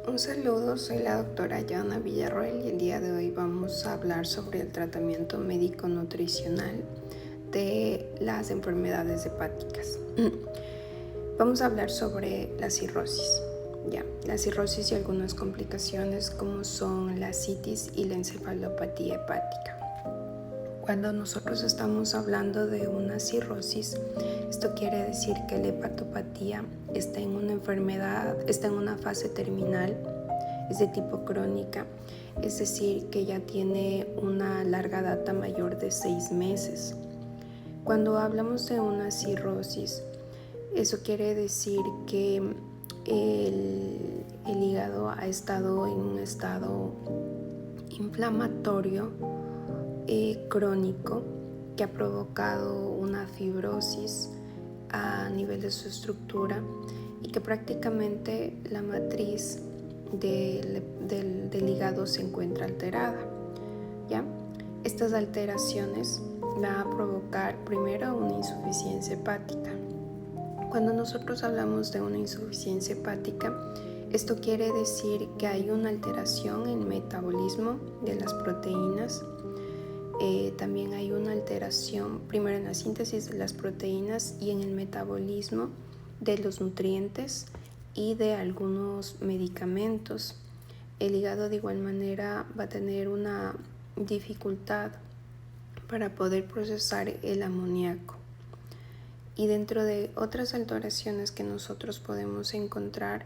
Un saludo, soy la doctora Yana Villarroel y el día de hoy vamos a hablar sobre el tratamiento médico-nutricional de las enfermedades hepáticas. Vamos a hablar sobre la cirrosis. La cirrosis y algunas complicaciones como son la citis y la encefalopatía hepática. Cuando nosotros estamos hablando de una cirrosis, esto quiere decir que la hepatopatía está en una enfermedad, está en una fase terminal, es de tipo crónica, es decir, que ya tiene una larga data mayor de 6 meses. Cuando hablamos de una cirrosis, eso quiere decir que el hígado ha estado en un estado inflamatorio crónico que ha provocado una fibrosis a nivel de su estructura y que prácticamente la matriz del hígado se encuentra alterada. Estas alteraciones van a provocar primero una insuficiencia hepática. Cuando nosotros hablamos de una insuficiencia hepática, esto quiere decir que hay una alteración en el metabolismo de las proteínas. También hay una alteración primero en la síntesis de las proteínas y en el metabolismo de los nutrientes y de algunos medicamentos. El hígado de igual manera va a tener una dificultad para poder procesar el amoníaco. Y dentro de otras alteraciones que nosotros podemos encontrar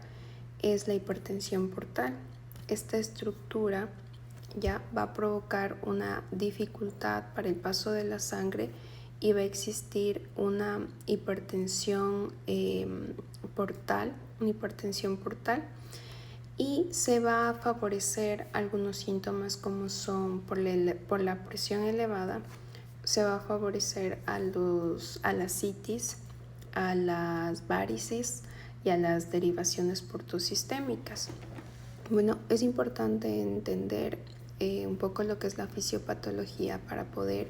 es la hipertensión portal. Esta estructura ya va a provocar una dificultad para el paso de la sangre y va a existir una hipertensión portal, y se va a favorecer algunos síntomas como son por la presión elevada, se va a favorecer a la citis, a las varices y a las derivaciones portosistémicas. Bueno, es importante entender un poco lo que es la fisiopatología para poder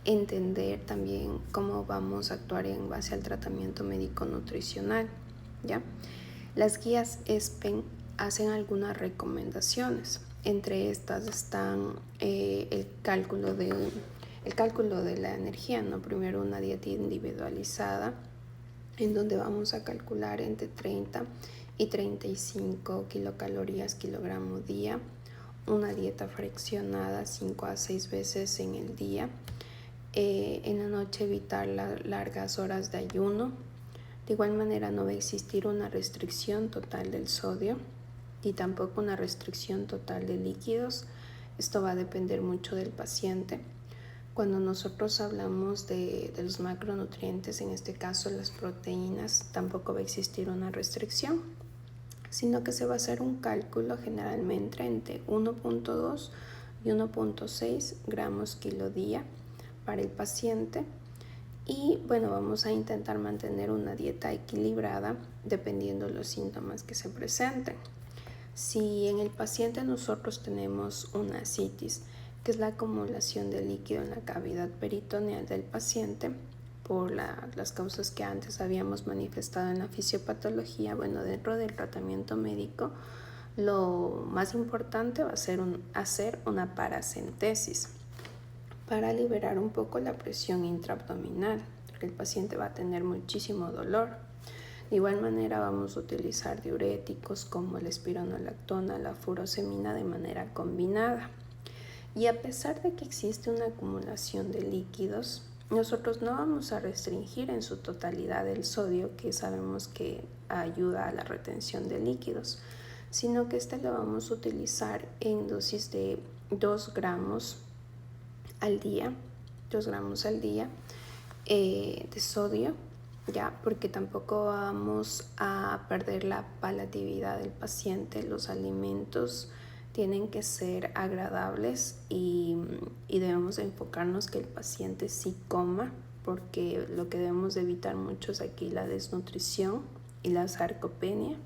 entender también cómo vamos a actuar en base al tratamiento médico-nutricional. Las guías ESPEN hacen algunas recomendaciones. Entre estas están el cálculo de la energía, ¿no? Primero una dieta individualizada en donde vamos a calcular entre 30 y 35 kilocalorías kilogramo día, una dieta fraccionada 5 a 6 veces en el día, en la noche evitar las largas horas de ayuno. De igual manera no va a existir una restricción total del sodio y tampoco una restricción total de líquidos. Esto va a depender mucho del paciente. Cuando nosotros hablamos de los macronutrientes, en este caso las proteínas, tampoco va a existir una restricción, sino que se va a hacer un cálculo generalmente entre 1.2 y 1.6 gramos kilo día para el paciente. Y bueno, vamos a intentar mantener una dieta equilibrada dependiendo de los síntomas que se presenten. Si en el paciente nosotros tenemos una citis, que es la acumulación de líquido en la cavidad peritoneal del paciente por las causas que antes habíamos manifestado en la fisiopatología, bueno, dentro del tratamiento médico lo más importante va a ser hacer una paracentesis para liberar un poco la presión intraabdominal, porque el paciente va a tener muchísimo dolor. De igual manera vamos a utilizar diuréticos como la espironolactona, la furosemina de manera combinada. Y a pesar de que existe una acumulación de líquidos, nosotros no vamos a restringir en su totalidad el sodio, que sabemos que ayuda a la retención de líquidos, sino que lo vamos a utilizar en dosis de 2 gramos al día de sodio, porque tampoco vamos a perder la palatabilidad del paciente. Los alimentos tienen que ser agradables y debemos enfocarnos que el paciente sí coma, porque lo que debemos de evitar mucho es aquí la desnutrición y la sarcopenia.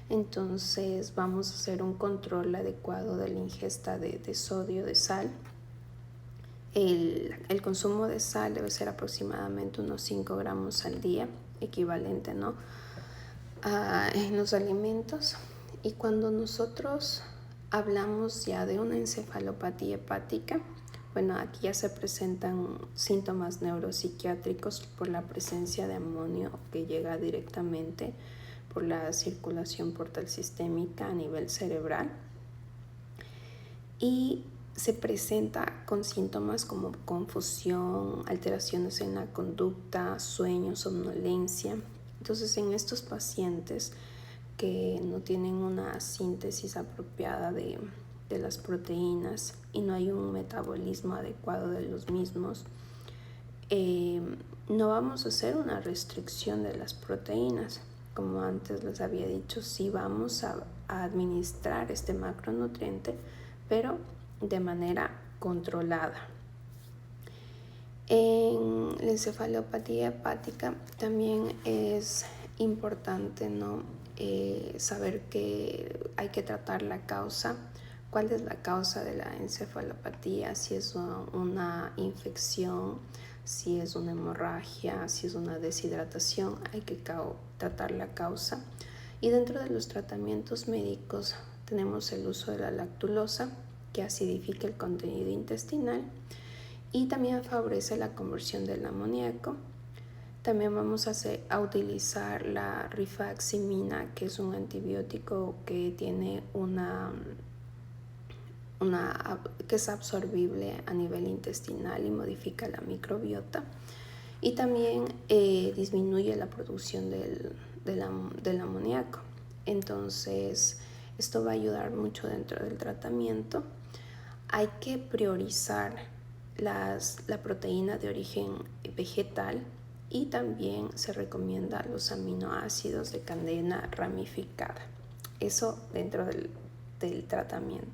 Entonces vamos a hacer un control adecuado de la ingesta de sodio, de sal. El consumo de sal debe ser aproximadamente unos 5 gramos al día, equivalente, ¿no?, en los alimentos. Y cuando nosotros hablamos ya de una encefalopatía hepática, bueno, aquí ya se presentan síntomas neuropsiquiátricos por la presencia de amonio que llega directamente por la circulación portal sistémica a nivel cerebral y se presenta con síntomas como confusión, alteraciones en la conducta, sueño, somnolencia. Entonces, en estos pacientes que no tienen una síntesis apropiada de las proteínas y no hay un metabolismo adecuado de los mismos, no vamos a hacer una restricción de las proteínas. Como antes les había dicho, sí vamos a administrar este macronutriente, pero de manera controlada. En la encefalopatía hepática también es importante, ¿no? Saber que hay que tratar la causa. ¿Cuál es la causa de la encefalopatía? Si es una infección, si es una hemorragia, si es una deshidratación, hay que tratar la causa. Y dentro de los tratamientos médicos tenemos el uso de la lactulosa, que acidifica el contenido intestinal y también favorece la conversión del amoníaco. También vamos a utilizar la rifaximina, que es un antibiótico que tiene que es absorbible a nivel intestinal y modifica la microbiota. Y también disminuye la producción del amoníaco. Entonces, esto va a ayudar mucho dentro del tratamiento. Hay que priorizar la proteína de origen vegetal y también se recomienda los aminoácidos de cadena ramificada. Eso dentro del tratamiento.